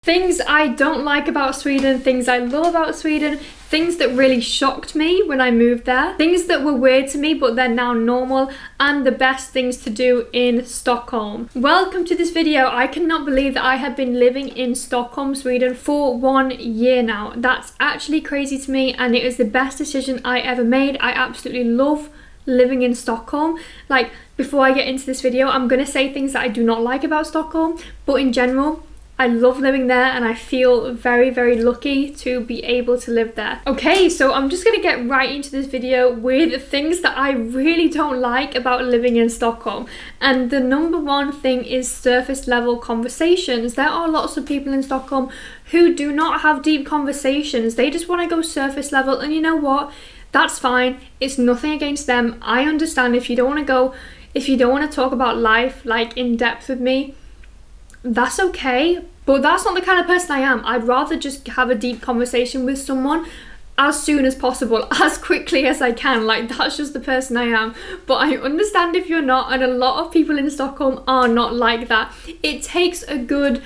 Things I don't like about Sweden, things I love about Sweden, things that really shocked me when I moved there, things that were weird to me but they're now normal, and the best things to do in Stockholm. Welcome to this video. I cannot believe that I have been living in Stockholm, Sweden for 1 year now. That's actually crazy to me, and it is the best decision I ever made. I absolutely love living in Stockholm. Like, before I get into this video, I'm gonna say things that I do not like about Stockholm, but in general, I love living there and I feel very, very lucky to be able to live there. Okay, so I'm just gonna get right into this video with things that I really don't like about living in Stockholm. And the number one thing is surface level conversations. There are lots of people in Stockholm who do not have deep conversations. They just wanna go surface level, and you know what? That's fine. It's nothing against them. I understand if you don't wanna talk about life like in depth with me, that's okay, but that's not the kind of person I am. I'd rather just have a deep conversation with someone as soon as possible, as quickly as I can. Like, that's just the person I am. But I understand if you're not, and a lot of people in Stockholm are not like that. It takes a good,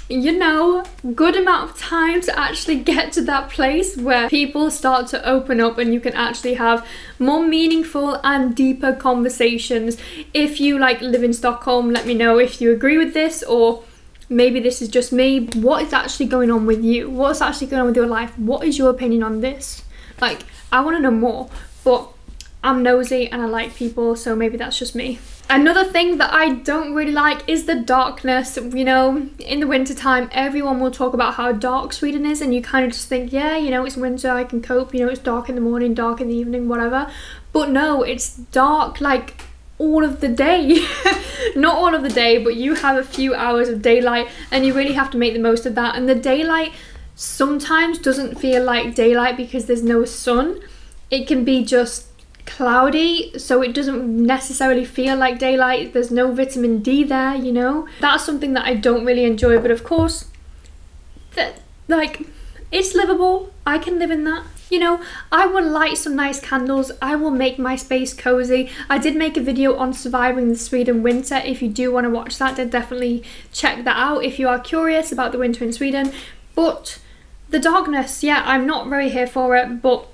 good amount of time to actually get to that place where people start to open up and you can actually have more meaningful and deeper conversations. If you live in Stockholm, let me know if you agree with this, or maybe this is just me. What is actually going on with you? What's actually going on with your life? What is your opinion on this? I want to know more, but I'm nosy and I like people, so maybe that's just me. Another thing that I don't really like is the darkness. In the winter time, everyone will talk about how dark Sweden is, and you kind of just think, yeah, it's winter, I can cope, it's dark in the morning, dark in the evening, whatever. But no, it's dark all of the day. Not all of the day, but you have a few hours of daylight and you really have to make the most of that. And the daylight sometimes doesn't feel like daylight because there's no sun. It can be just cloudy, so it doesn't necessarily feel like daylight. There's no vitamin D there, That's something that I don't really enjoy, but of course, it's livable. I can live in that. I will light some nice candles. I will make my space cozy. I did make a video on surviving the Sweden winter. If you do want to watch that, then definitely check that out if you are curious about the winter in Sweden. But the darkness, yeah, I'm not very here for it, but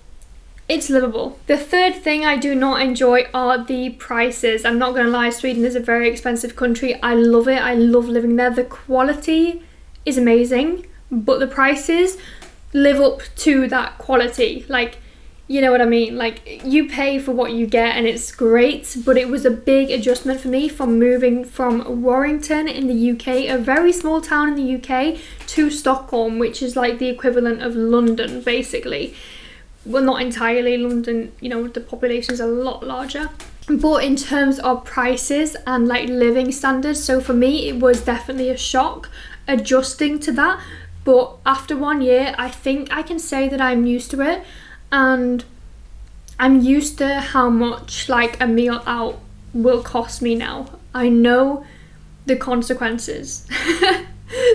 it's livable. The third thing I do not enjoy are the prices. I'm not gonna lie, Sweden is a very expensive country. I love it. I love living there. The quality is amazing, but the prices live up to that quality. You know what I mean? You pay for what you get and it's great, but it was a big adjustment for me from moving from Warrington in the UK, a very small town in the UK, to Stockholm, which is the equivalent of London, basically. Well, not entirely. London, the population is a lot larger. But in terms of prices and living standards, so for me, it was definitely a shock adjusting to that. But after 1 year, I think I can say that I'm used to it, and I'm used to how much a meal out will cost me now. I know the consequences.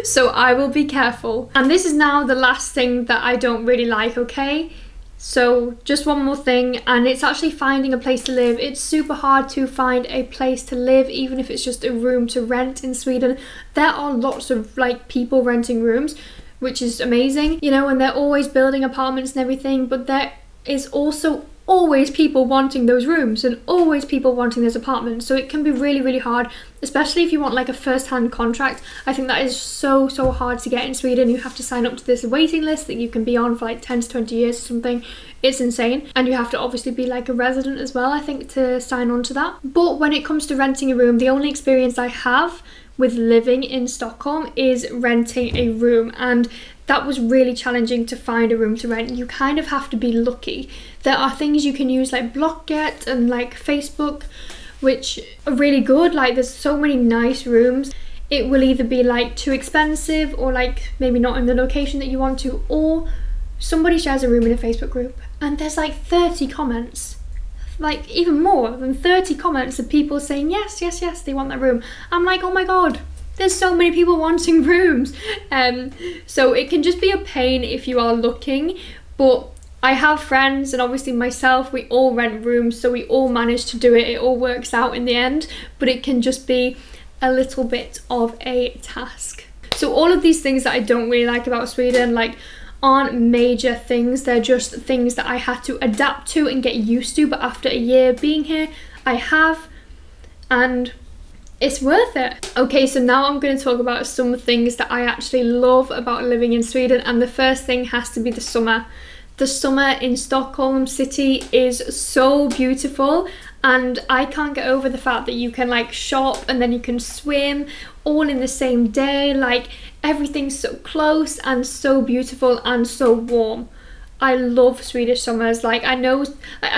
So I will be careful. And this is now the last thing that I don't really like, okay? So just one more thing, and it's actually finding a place to live. It's super hard to find a place to live, even if it's just a room to rent in Sweden. There are lots of people renting rooms, which is amazing, and they're always building apartments and everything, but there is also always people wanting those rooms and always people wanting those apartments. So it can be really, really hard, especially if you want a first-hand contract. I think that is so hard to get in Sweden. You have to sign up to this waiting list that you can be on for 10 to 20 years or something. It's insane. And you have to obviously be a resident as well, I think, to sign on to that. But when it comes to renting a room, the only experience I have with living in Stockholm is renting a room, and that was really challenging to find a room to rent. You kind of have to be lucky. There are things you can use Blockget and Facebook, which are really good. There's so many nice rooms. It will either be too expensive, or maybe not in the location that you want to, or somebody shares a room in a Facebook group and there's 30 comments. Even more than 30 comments of people saying yes, yes, yes, they want that room. I'm oh my god, there's so many people wanting rooms. So it can just be a pain if you are looking, but I have friends, and obviously myself, we all rent rooms, so we all manage to do it. It all works out in the end, but it can just be a little bit of a task. So So all of these things that I don't really like about Sweden, like, aren't major things. They're just things that I had to adapt to and get used to, but after a year being here, I have, and it's worth it. Okay, so now I'm going to talk about some things that I actually love about living in Sweden, and the first thing has to be the summer. The summer in Stockholm city is so beautiful, and I can't get over the fact that you can like shop and then you can swim all in the same day. Like, everything's so close and so beautiful and so warm. I love Swedish summers. Like, I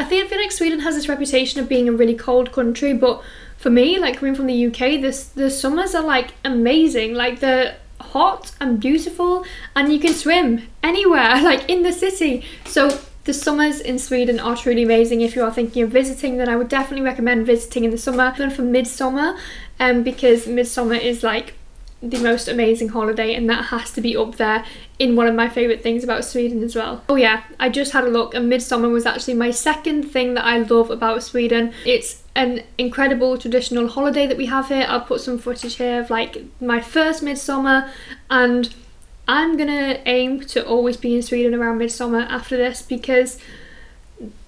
feel like Sweden has this reputation of being a really cold country, but for me, like, coming from the UK, the summers are like amazing. Like, they're hot and beautiful, and you can swim anywhere, like in the city. So the summers in Sweden are truly amazing. If you are thinking of visiting, then I would definitely recommend visiting in the summer. Then for midsummer, because midsummer is like the most amazing holiday, and that has to be up there in one of my favourite things about Sweden as well. Oh yeah, I just had a look, and midsummer was actually my second thing that I love about Sweden. It's an incredible traditional holiday that we have here. I'll put some footage here of like my first midsummer, and I'm gonna aim to always be in Sweden around midsummer after this, because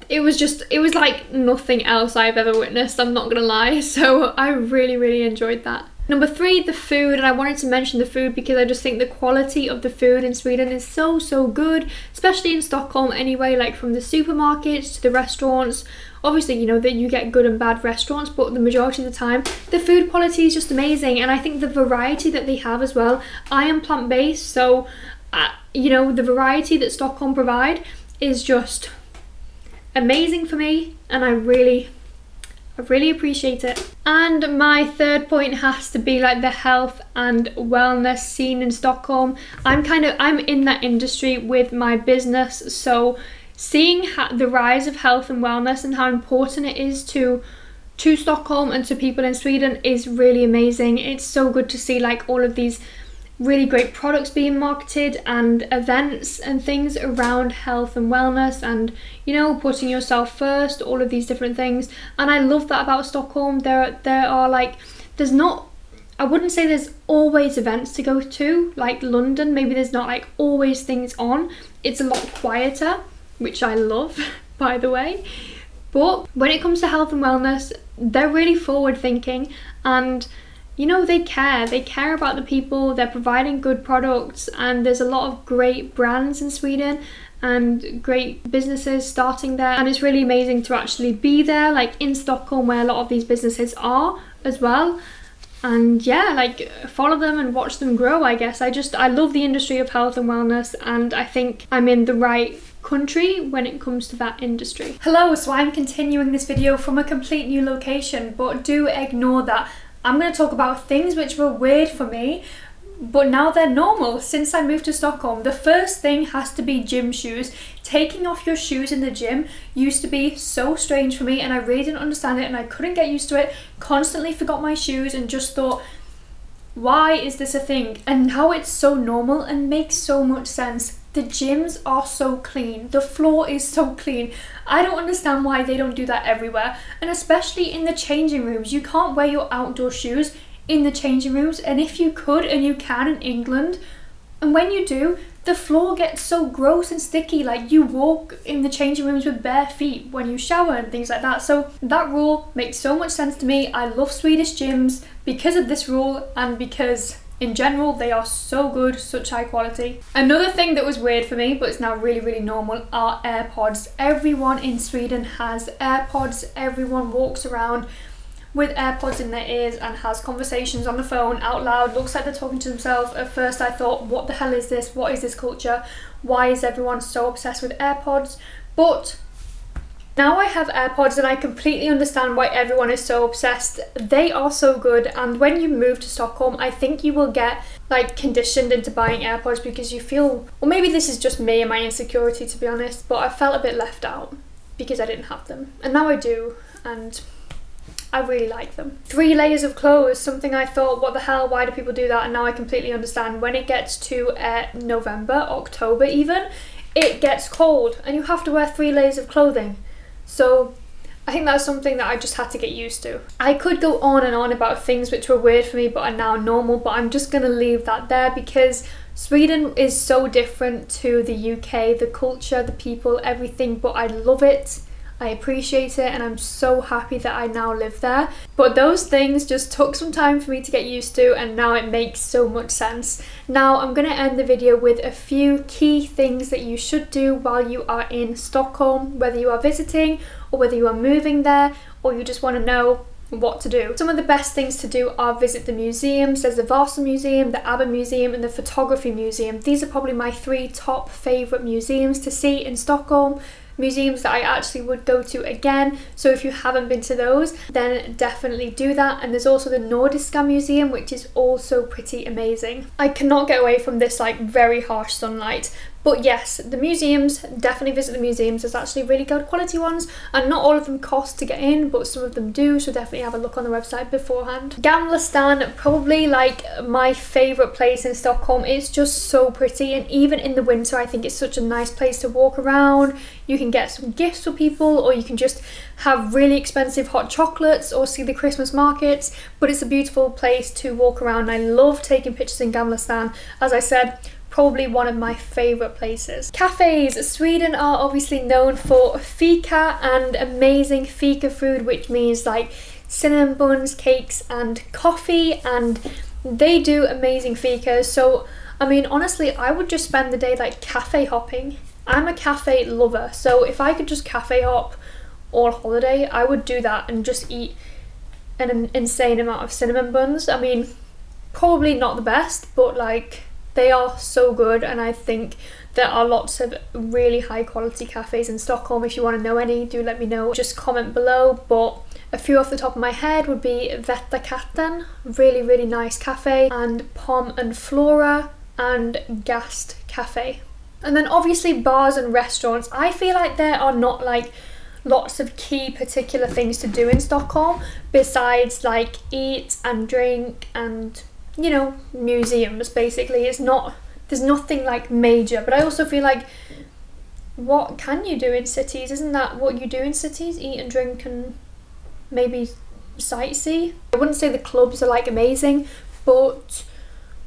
it was like nothing else I've ever witnessed, I'm not gonna lie. So I really enjoyed that. Number 3, the food, and I wanted to mention the food because I just think the quality of the food in Sweden is so good, especially in Stockholm anyway, like from the supermarkets to the restaurants. Obviously, you know that you get good and bad restaurants, but the majority of the time the food quality is just amazing, and I think the variety that they have as well. I am plant-based, so you know, the variety that Stockholm provide is just amazing for me, and I really appreciate it. And my third point has to be like the health and wellness scene in Stockholm. I'm in that industry with my business, so seeing the rise of health and wellness and how important it is to Stockholm and to people in Sweden is really amazing. It's so good to see like all of these really great products being marketed and events and things around health and wellness, and you know, putting yourself first, all of these different things. And I love that about Stockholm. There are like, there's not, I wouldn't say there's always events to go to like London. Maybe there's not like always things on. It's a lot quieter, which I love by the way. But when it comes to health and wellness, they're really forward thinking, and you know, they care about the people. They're providing good products, and there's a lot of great brands in Sweden and great businesses starting there, and it's really amazing to actually be there, like in Stockholm, where a lot of these businesses are as well. And yeah, like follow them and watch them grow, I guess. I love the industry of health and wellness, and I think I'm in the right country when it comes to that industry. Hello, so I'm continuing this video from a complete new location, but do ignore that. I'm going to talk about things which were weird for me, but now they're normal since I moved to Stockholm. The first thing has to be gym shoes. Taking off your shoes in the gym used to be so strange for me, and I really didn't understand it, and I couldn't get used to it. Constantly forgot my shoes and just thought, why is this a thing? And now it's so normal and makes so much sense. The gyms are so clean. The floor is so clean. I don't understand why they don't do that everywhere, and especially in the changing rooms. You can't wear your outdoor shoes in the changing rooms, and if you could, and you can in England, and when you do, the floor gets so gross and sticky. Like, you walk in the changing rooms with bare feet when you shower and things like that. So that rule makes so much sense to me. I love Swedish gyms because of this rule, and because in general they are so good, such high quality. Another thing that was weird for me, but it's now really normal, are AirPods. Everyone in Sweden has AirPods. Everyone walks around with AirPods in their ears and has conversations on the phone out loud. Looks like they're talking to themselves. At first I thought, what the hell is this? What is this culture? Why is everyone so obsessed with AirPods? But now I have AirPods and I completely understand why everyone is so obsessed. They are so good, and when you move to Stockholm, I think you will get like conditioned into buying AirPods because you feel, or maybe this is just me and my insecurity to be honest, but I felt a bit left out because I didn't have them, and now I do, and I really like them. 3 layers of clothes, something I thought, what the hell, why do people do that? And now I completely understand. When it gets to November, October even, it gets cold and you have to wear 3 layers of clothing. So I think that's something that I just had to get used to. I could go on and on about things which were weird for me but are now normal, but I'm just gonna leave that there because Sweden is so different to the UK, the culture, the people, everything, but I love it. I appreciate it and I'm so happy that I now live there. But those things just took some time for me to get used to, and now it makes so much sense. Now I'm going to end the video with a few key things that you should do while you are in Stockholm, whether you are visiting or whether you are moving there or you just want to know what to do. Some of the best things to do are visit the museums. There's the Vasa Museum, the ABBA Museum and the Photography Museum. These are probably my 3 top favourite museums to see in Stockholm. Museums that I actually would go to again, so if you haven't been to those then definitely do that. And there's also the Nordiska Museum, which is also pretty amazing. I cannot get away from this like very harsh sunlight, but yes, the museums, definitely visit the museums. There's actually really good quality ones and not all of them cost to get in, but some of them do, so definitely have a look on the website beforehand. Gamla Stan, probably like my favourite place in Stockholm. It's just so pretty, and even in the winter I think it's such a nice place to walk around. You can get some gifts for people, or you can just have really expensive hot chocolates or see the Christmas markets, but it's a beautiful place to walk around. I love taking pictures in Gamla Stan. As I said, probably one of my favourite places. Cafes. Sweden are obviously known for fika and amazing fika food, which means like cinnamon buns, cakes and coffee, and they do amazing fika. So I mean, honestly, I would just spend the day like cafe hopping. I'm a cafe lover, so if I could just cafe hop all holiday, I would do that and just eat an insane amount of cinnamon buns. I mean, probably not the best, but like they are so good, and I think there are lots of really high quality cafes in Stockholm. If you want to know any, do let me know, just comment below. But a few off the top of my head would be Vetta Katten, really nice cafe, and Pom and Flora and Gast Cafe. And then obviously bars and restaurants. I feel like there are not like lots of key particular things to do in Stockholm besides like eat and drink and, you know, museums basically. It's not, there's nothing like major, but I also feel like what can you do in cities? Isn't that what you do in cities? Eat and drink and maybe sightsee? I wouldn't say the clubs are like amazing, but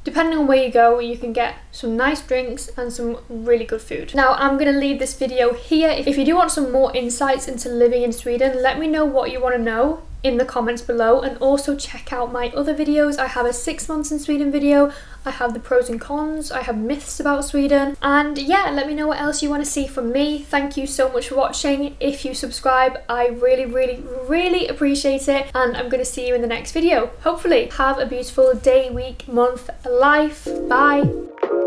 depending on where you go, you can get some nice drinks and some really good food. Now, I'm going to leave this video here. If you do want some more insights into living in Sweden, let me know what you want to know in the comments below, and also check out my other videos. I have a 6 months in Sweden video, I have the pros and cons, I have myths about Sweden, and yeah, let me know what else you want to see from me. Thank you so much for watching. If you subscribe, I really appreciate it, and I'm going to see you in the next video. Hopefully. Have a beautiful day, week, month, life. Bye.